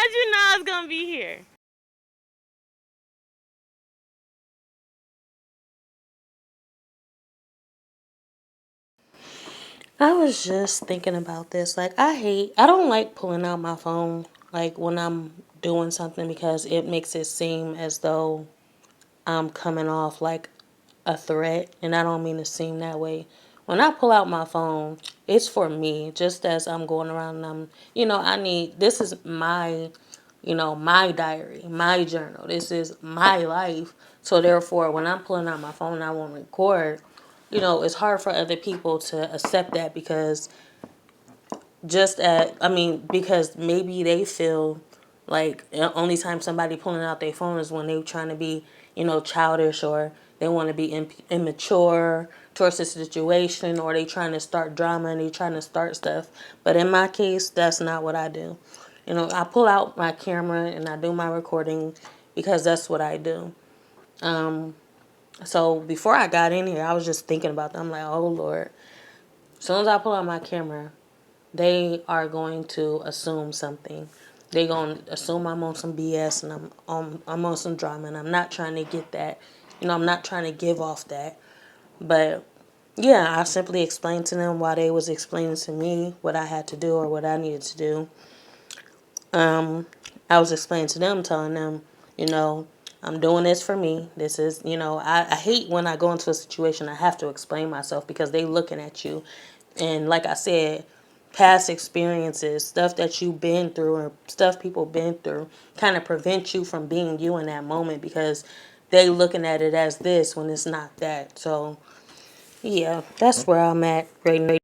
How'd you know I was gonna be here? I was just thinking about this. Like, I don't like pulling out my phone, like, when I'm doing something because it makes it seem as though I'm coming off like a threat. And I don't mean to seem that way. When I pull out my phone, it's for me, just as I'm going around and this is my, my diary, my journal. This is my life. So, therefore, when I'm pulling out my phone and I won't record, it's hard for other people to accept that because because maybe they feel like the only time somebody pulling out their phone is when they're trying to be, childish, or they want to be immature towards the situation, or they trying to start drama and they trying to start stuff. But in my case, that's not what I do. I pull out my camera and I do my recording because that's what I do. So before I got in here, I was just thinking about that. I'm like, oh Lord. As soon as I pull out my camera, they are going to assume something. They going to assume I'm on some BS and I'm on some drama, and I'm not trying to get that. I'm not trying to give off that. But yeah, I simply explained to them while they was explaining to me what I had to do or what I needed to do. I was explaining to them, telling them, you know, I'm doing this for me. This is, I hate when I go into a situation I have to explain myself because they looking at you. And like I said, past experiences, stuff that you've been through or stuff people been through kind of prevent you from being you in that moment because they looking at it as this when it's not that. So yeah, that's where I'm at right now.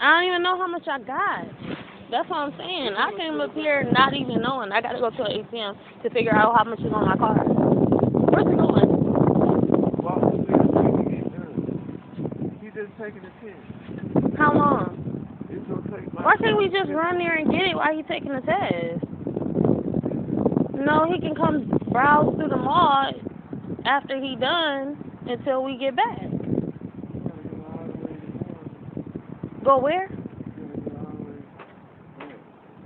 I don't even know how much I got. That's what I'm saying. I came up here not even knowing. I got to go to an ATM to figure out how much is on my card. Where's it going? He just taking the test. How long? It's gonna take Why can't we just run there and get it while he's taking the test? No, he can come browse through the mall after he done until we get back. Go where?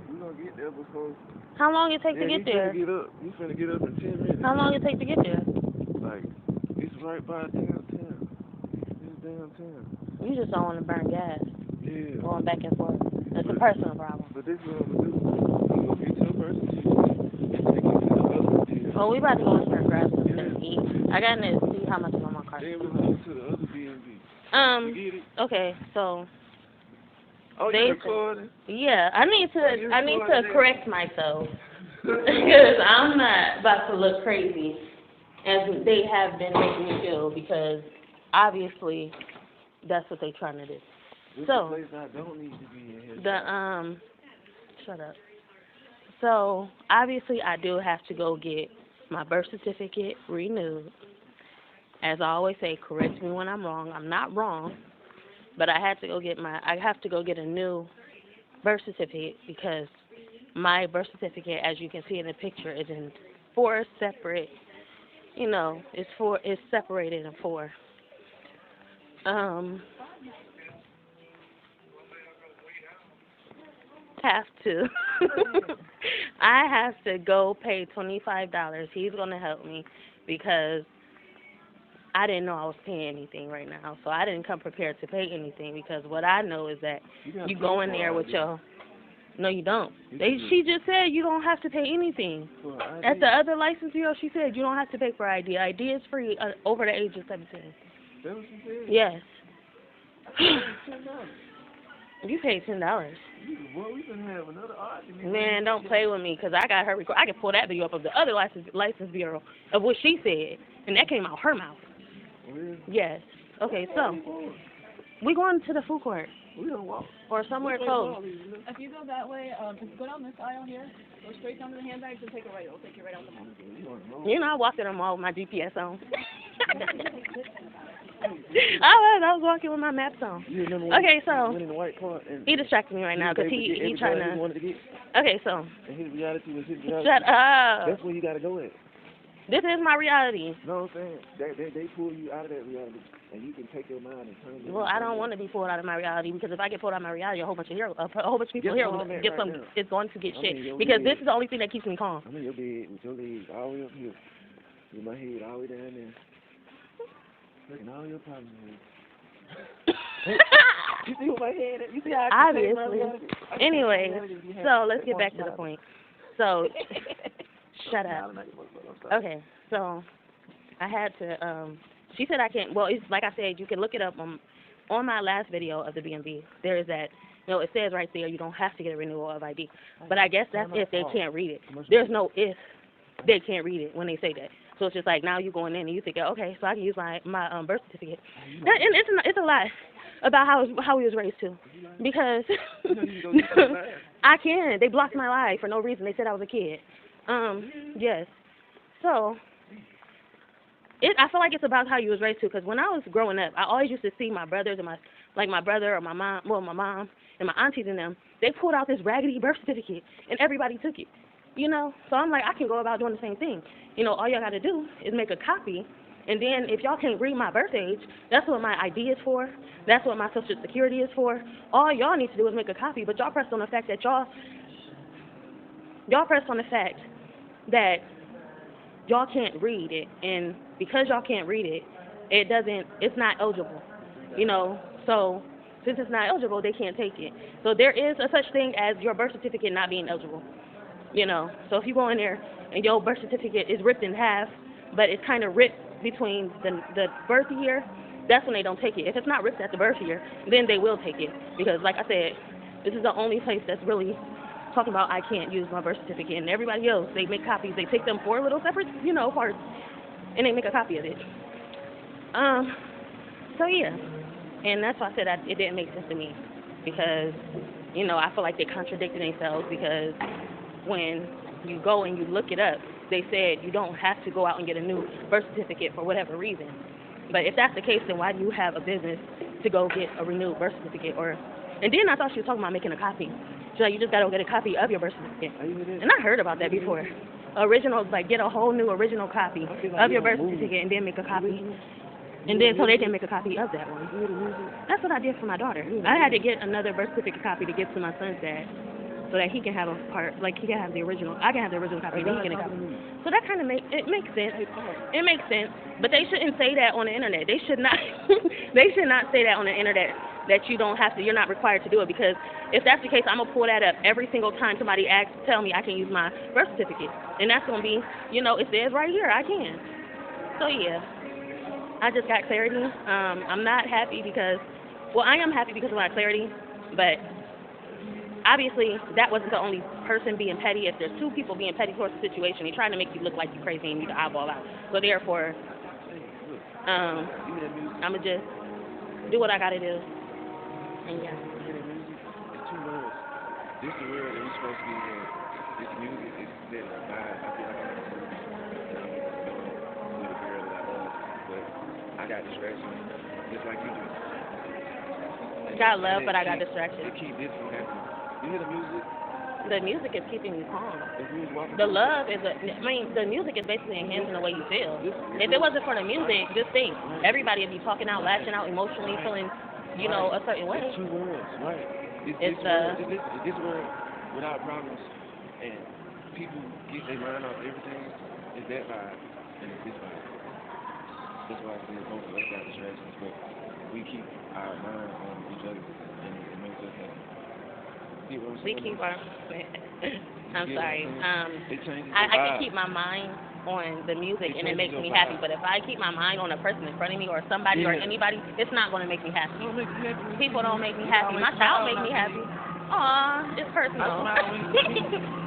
We're gonna get there before. How long it take to get there? You finna get up in 10 minutes. How long it take to get there? Like, it's right by downtown. It's downtown. You just don't want to burn gas. Yeah. Going back and forth. It's a personal problem. But this is what I'm gonna do. I'm gonna get your person and take you to the other tier. Oh, we about to go in here and grab something to eat. I got to see how much is on my card. Then we're going to the other B&B. You get it? Okay, so. Oh, you recording? Yeah, I need to correct myself because I'm not about to look crazy as they have been making me feel, because obviously that's what they're trying to do. This So place I don't need to be in here. Shut up. So obviously I do have to go get my birth certificate renewed. As I always say, correct me when I'm wrong. I'm not wrong. But I have to go get a new birth certificate, because my birth certificate, as you can see in the picture, is in 4 separate, it's separated in 4. I have to go pay $25. He's going to help me because I didn't know I was paying anything right now, so I didn't come prepared to pay anything, because what I know is that you go in there with your... No, you don't. She just said you don't have to pay anything. At the other license bureau, she said you don't have to pay for ID. ID is free over the age of 17. That's what she said? Yes. You paid $10. Boy, we can have another argument. Man, don't play with me, because I got her record. I can pull that video up of the other license bureau of what she said, and that came out her mouth. Really? Yes. Okay, so we going to the food court. We don't walk. Or somewhere close. If you go that way, just go down this aisle here, go straight down to the handbags and take a right. It'll take you right out the mall. I walked in the mall with my GPS on. I was walking with my maps on. Okay, so he distracted me right now because he trying to. Okay, so. And his reality was his reality. Shut up. That's where you gotta go at. This is my reality. No, I'm saying they pull you out of that reality, and you can take your mind and turn it. Well, I don't want to be pulled out of my reality, because if I get pulled out of my reality, a whole bunch of people here will get some. It's going to get shit, because this is the only thing that keeps me calm. I'm in your bed with your legs all the way up here, with my head all the way down there, looking all your problems. You see what my head is? You see how I obviously. Anyway, so let's get back to the point. So. Shut up. Okay, so I had to, she said I can't, well, it's like I said, you can look it up on my last video of the B&B. There is that, it says right there, you don't have to get a renewal of ID. But I guess that's if they can't read it. There's no if they can't read it when they say that. So it's just like, now you're going in and you think, okay, so I can use my birth certificate. And it's a lot about how we was raised too. Because I can. They blocked my life for no reason. They said I was a kid. Yes. So, I feel like it's about how you was raised too, because when I was growing up, I always used to see my brothers and my brother or my mom and my aunties and them, they pulled out this raggedy birth certificate and everybody took it, So I'm like, I can go about doing the same thing. All y'all got to do is make a copy, and then if y'all can't read my birth age, that's what my ID is for. That's what my Social Security is for. All y'all need to do is make a copy, but y'all pressed on the fact that y'all can't read it, and because y'all can't read it, it's not eligible, so since it's not eligible, they can't take it. So there is a such thing as your birth certificate not being eligible, so if you go in there and your birth certificate is ripped in half, but it's kind of ripped between the birth year, that's when they don't take it. If it's not ripped at the birth year, then they will take it, because like I said, this is the only place that's really talking about I can't use my birth certificate, and everybody else, they make copies. They take them 4 little separate, parts, and they make a copy of it. So yeah, and that's why I said it didn't make sense to me. because, you know, I feel like they contradicted themselves because when you go and you look it up, they said you don't have to go out and get a new birth certificate for whatever reason. But if that's the case, then why do you have a business to go get a renewed birth certificate? And then I thought she was talking about making a copy. She's like, you just gotta go get a copy of your birth certificate. And I heard about that before. Original, like get a whole new original copy of your birth certificate and then make a copy. And then so they can make a copy of that one. That's what I did for my daughter. I had to get another birth certificate copy to give to my son's dad, so that he can have a part, like he can have the original. I can have the original copy, and he can have a copy. So that kind of makes sense. It makes sense, but they shouldn't say that on the internet. They should not. They should not say that on the internet that you don't have to. You're not required to do it, because if that's the case, I'm gonna pull that up every single time somebody asks, tell me I can use my birth certificate, and that's gonna be, you know, it says right here I can. So yeah, I just got clarity. I'm not happy because, well, I am happy because of my clarity, but obviously, that wasn't the only person being petty. If there's two people being petty towards the situation, they're trying to make you look like you're crazy and you need to eyeball out. So therefore, I'm going to just do what I got to do. And yeah. It's two worlds. This is the world that we're supposed to be in. This music is set a vibe. I feel like I'm with a girl that I love, but I got distractions, just like you do. Got love, but I got distractions. It keep this from happening. You hear the music? The music is keeping you calm. If you was walking The love is, the music is basically enhancing the way you feel. If it wasn't for the music, just think, everybody would be talking out, lashing out emotionally, feeling, you know, a certain way. It's two worlds, right? This world without problems, and people get their mind off everything. It's that vibe, and it's this vibe. That's why I say both of us got distractions, but we keep our mind on each other, and it makes us happy. We keep our. I'm sorry. I can keep my mind on the music and it makes me happy. But if I keep my mind on a person in front of me or somebody or anybody, it's not going to make me happy. People don't make me happy. My child makes me happy. Aw, it's personal.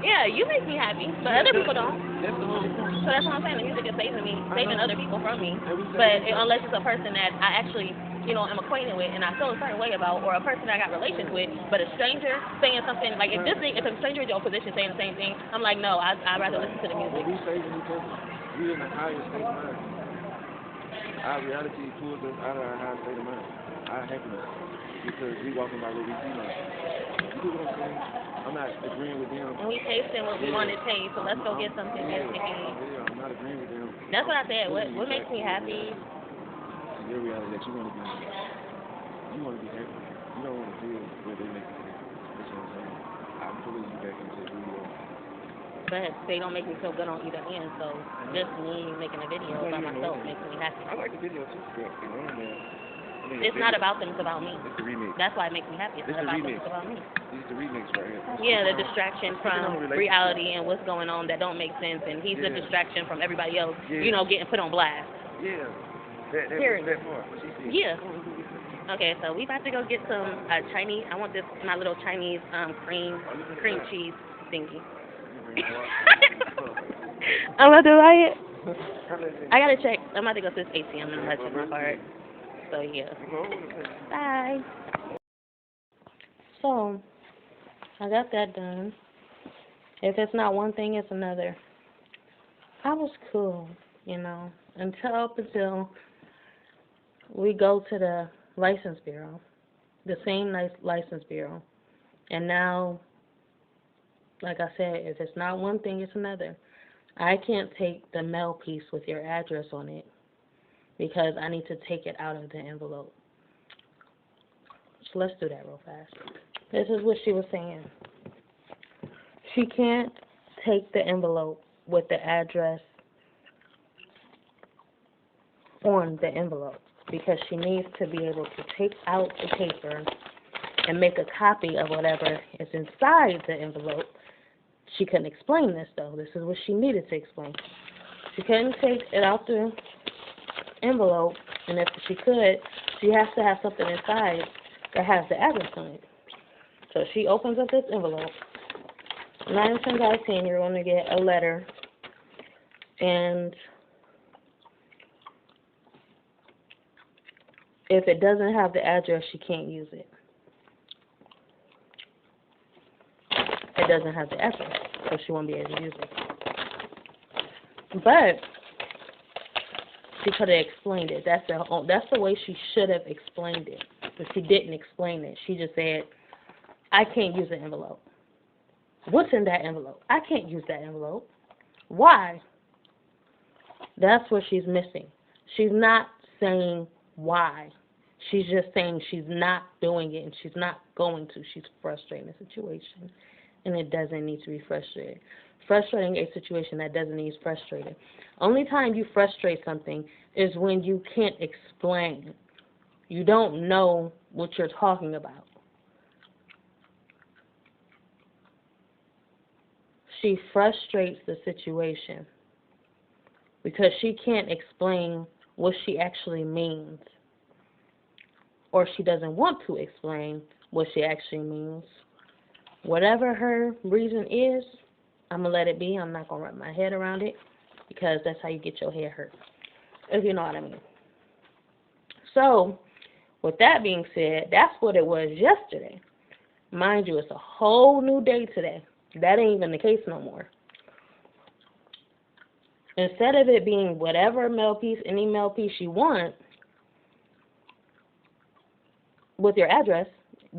Yeah, you make me happy, but other people don't. So that's what I'm saying. The music is saving me, saving other people from me. But unless it's a person that I actually, you know, am acquainted with and I feel a certain way about, or a person that I got relations with, but a stranger saying something, like if a stranger in your position saying the same thing, I'm like, no, I'd rather listen to the music. We saving each other. We in the highest state of mind. Our reality pulls us out of our high state of mind. Our happiness. Because we walking by what we see now. You see what I'm saying? I'm not agreeing with them. And we tasting what we want to taste, so let's go get something that's tasty. Yeah, I'm not agreeing with them. That's what I said. What makes me happy? Your reality that you want to be happy. You want to be happy. You don't want to feel where they make you happy. That's what I'm saying. I'm pulling you back into who you are. But they don't make me feel good on either end, so just me making a video by myself makes me happy. I like the video too, but it's not about them, it's about me. It's the remix. That's why it makes me happy. It's not about them, it's about me. This is the remix right here. Yeah, the distraction from reality and what's going on that don't make sense, and he's the distraction from everybody else, you know, getting put on blast. Yeah. That part. What she said. Yeah. Okay, so we about to go get some Chinese. I want my little Chinese cream cheese thingy. I'm about to buy it. I gotta check. I'm about to go to this ATM and I'm gonna check my card. So yeah. Bye. So I got that done. If it's not one thing, it's another. I was cool, you know, until we go to the license bureau, the same license bureau, and now, like I said, if it's not one thing, it's another. I can't take the mail piece with your address on it because I need to take it out of the envelope. So let's do that real fast. This is what she was saying. She can't take the envelope with the address on the envelope because she needs to be able to take out the paper and make a copy of whatever is inside the envelope. She couldn't explain this, though. This is what she needed to explain. She couldn't take it out the envelope, and if she could, she has to have something inside that has the address on it. So she opens up this envelope. 9 times out of 10, you're going to get a letter, and if it doesn't have the address, she can't use it. it doesn't have the address, so she won't be able to use it. But she could have explained it. That's the way she should have explained it. But she didn't explain it. She just said, I can't use the envelope. What's in that envelope? I can't use that envelope. Why? That's what she's missing. She's not saying why. She's just saying she's not doing it and she's not going to. She's frustrating the situation, and it doesn't need to be frustrated. Frustrating a situation that doesn't need frustrated. Only time you frustrate something is when you can't explain. You don't know what you're talking about. She frustrates the situation because she can't explain what she actually means, or she doesn't want to explain what she actually means. Whatever her reason is, I'm going to let it be. I'm not going to wrap my head around it because that's how you get your head hurt, if you know what I mean. So, with that being said, that's what it was yesterday. Mind you, it's a whole new day today. That ain't even the case no more. Instead of it being whatever mail piece, any mail piece you want with your address,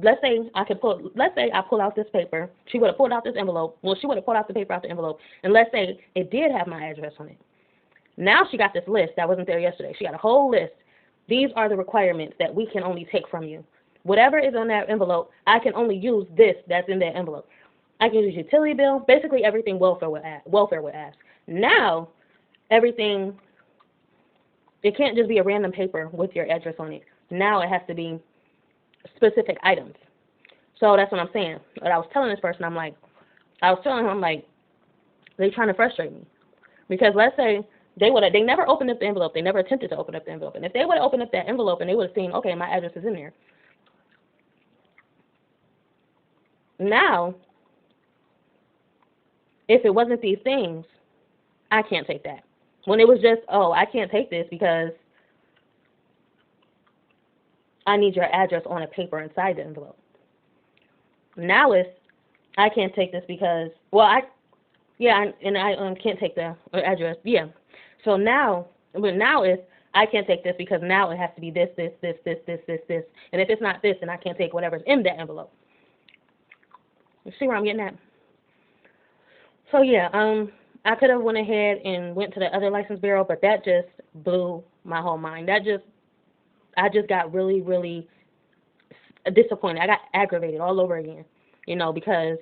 let's say I pull out this paper. She would have pulled out this envelope. Well, she would have pulled out the paper out the envelope, and let's say it did have my address on it. Now she got this list that wasn't there yesterday. She got a whole list. These are the requirements that we can only take from you. Whatever is on that envelope, I can only use this that's in that envelope. I can use utility bill, basically everything welfare would ask. Now, everything, it can't just be a random paper with your address on it. Now it has to be specific items. So that's what I'm saying. What I was telling this person, I was telling him, they trying to frustrate me. Because let's say they never opened up the envelope. They never attempted to open up the envelope. And if they would have opened up that envelope and they would have seen, okay, my address is in there. Now, if it wasn't these things, I can't take that. When it was just, oh, I can't take this because I need your address on a paper inside the envelope. Now it's, I can't take this because, I can't take the address. Yeah. So now it's, I can't take this because now it has to be this. And if it's not this, then I can't take whatever's in that envelope. You see where I'm getting at? So yeah, I could have went ahead and went to the other license bureau, but that just blew my whole mind. I just got really, really disappointed. I got aggravated all over again, because,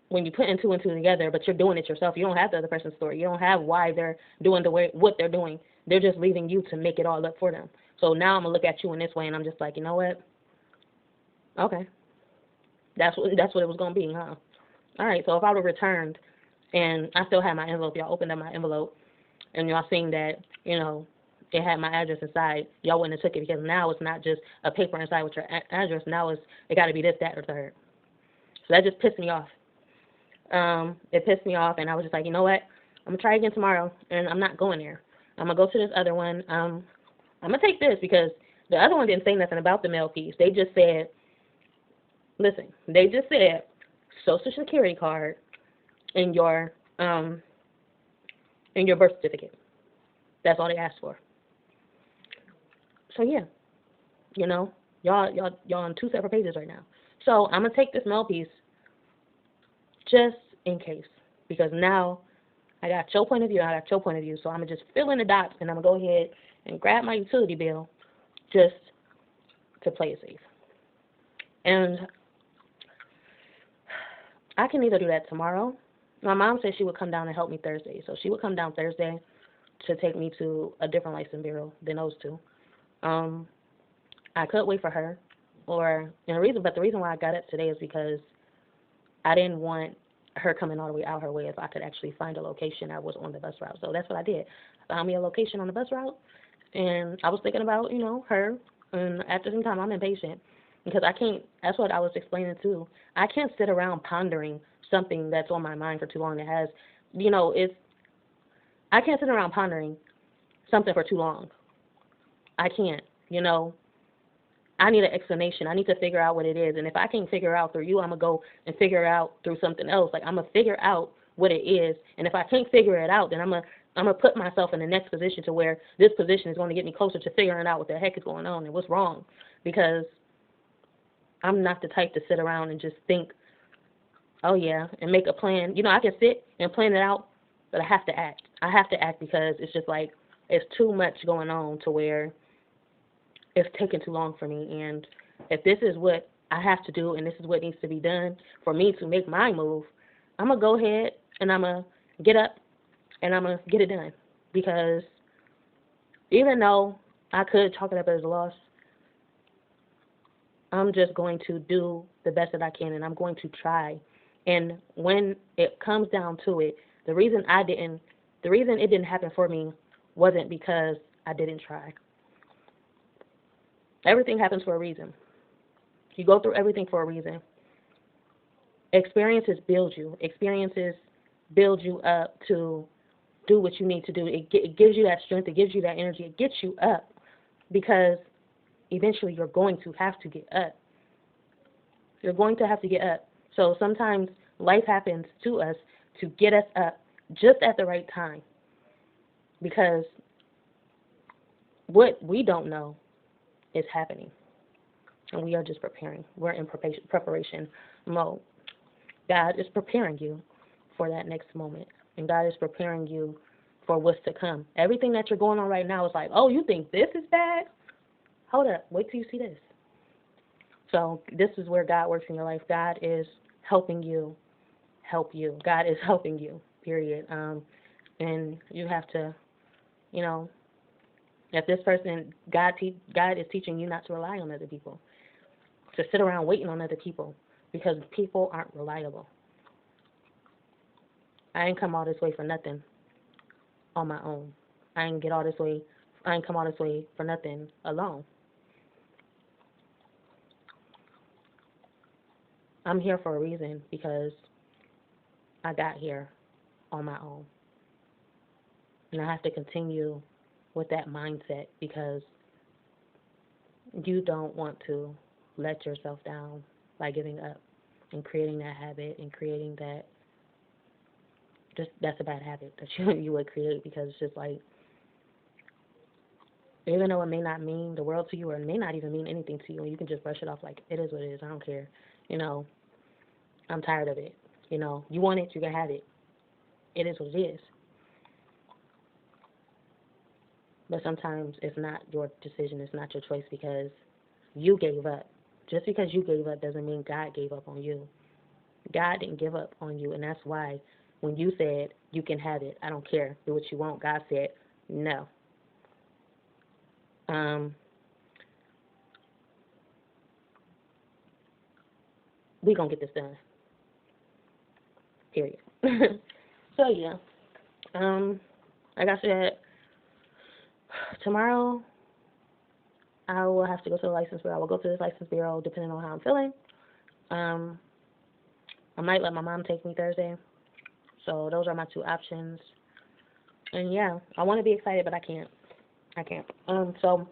when you put two and two together, but you're doing it yourself, you don't have the other person's story. You don't have why they're doing what they're doing. They're just leaving you to make it all up for them. So now I'm going to look at you in this way, and I'm just like, you know what? Okay. That's what it was going to be, huh? All right, so if I would have returned and I still had my envelope, y'all opened up my envelope, and y'all seen that, it had my address inside, y'all wouldn't have took it because now it's not just a paper inside with your address. Now it got to be this, that, or third. So that just pissed me off. It pissed me off, and I was just like, you know what? I'm going to try again tomorrow, and I'm not going there. I'm going to go to this other one. I'm going to take this because the other one didn't say nothing about the mail piece. They just said, Social Security card and your birth certificate. That's all they asked for. So yeah, y'all on two separate pages right now. So I'm gonna take this mail piece just in case, because now I got your point of view, I got your point of view. So I'm gonna just fill in the dots, and I'm gonna go ahead and grab my utility bill just to play it safe. And I can either do that tomorrow. My mom said she would come down and help me Thursday. So she would come down Thursday to take me to a different license bureau than those two. I could wait for her. The reason why I got up today is because I didn't want her coming all the way out her way if I could actually find a location that was on the bus route. So that's what I did. I found me a location on the bus route, and I was thinking about, her. And at the same time, I'm impatient. Because I can't, that's what I was explaining too. I can't sit around pondering something that's on my mind for too long. I can't sit around pondering something for too long. I can't, I need an explanation. I need to figure out what it is. And if I can't figure it out through you, I'm going to go and figure it out through something else. Like, I'm going to figure out what it is. And if I can't figure it out, then I'm going to put myself in the next position to where this position is going to get me closer to figuring out what the heck is going on and what's wrong. Because I'm not the type to sit around and just think, oh, yeah, and make a plan. You know, I can sit and plan it out, but I have to act. I have to act because it's just like it's too much going on to where it's taking too long for me. And if this is what I have to do and this is what needs to be done for me to make my move, I'm going to go ahead and I'm going to get up and I'm going to get it done. Because even though I could chalk it up as a loss, I'm just going to do the best that I can and I'm going to try. And when it comes down to it, the reason it didn't happen for me wasn't because I didn't try. Everything happens for a reason. You go through everything for a reason. Experiences build you. Experiences build you up to do what you need to do. It gives you that strength. It gives you that energy. It gets you up because eventually you're going to have to get up. You're going to have to get up. So sometimes life happens to us to get us up just at the right time because what we don't know is happening, and we are just preparing. We're in preparation mode. God is preparing you for that next moment, and God is preparing you for what's to come. Everything that you're going on right now is like, oh, you think this is bad? Hold up. Wait till you see this. So this is where God works in your life. God is helping you help you. God is helping you, period. And you have to, you know, if this person, God is teaching you not to rely on other people, to sit around waiting on other people, because people aren't reliable. I ain't come all this way for nothing on my own. I ain't come all this way for nothing alone. I'm here for a reason because I got here on my own. And I have to continue with that mindset because you don't want to let yourself down by giving up and creating that habit and creating that, that's a bad habit that you would create, because it's just like, even though it may not mean the world to you or it may not even mean anything to you, and you can just brush it off like, it is what it is, I don't care, you know, I'm tired of it, you know, you want it, you can have it, it is what it is. But sometimes it's not your decision, it's not your choice because you gave up. Just because you gave up doesn't mean God gave up on you. God didn't give up on you, and that's why when you said you can have it, I don't care, do what you want, God said no. We gonna get this done. Period. So yeah. Like I said, tomorrow I will have to go to the license bureau. I will go to the license bureau depending on how I'm feeling. I might let my mom take me Thursday. So those are my two options. And yeah, I want to be excited, but I can't. So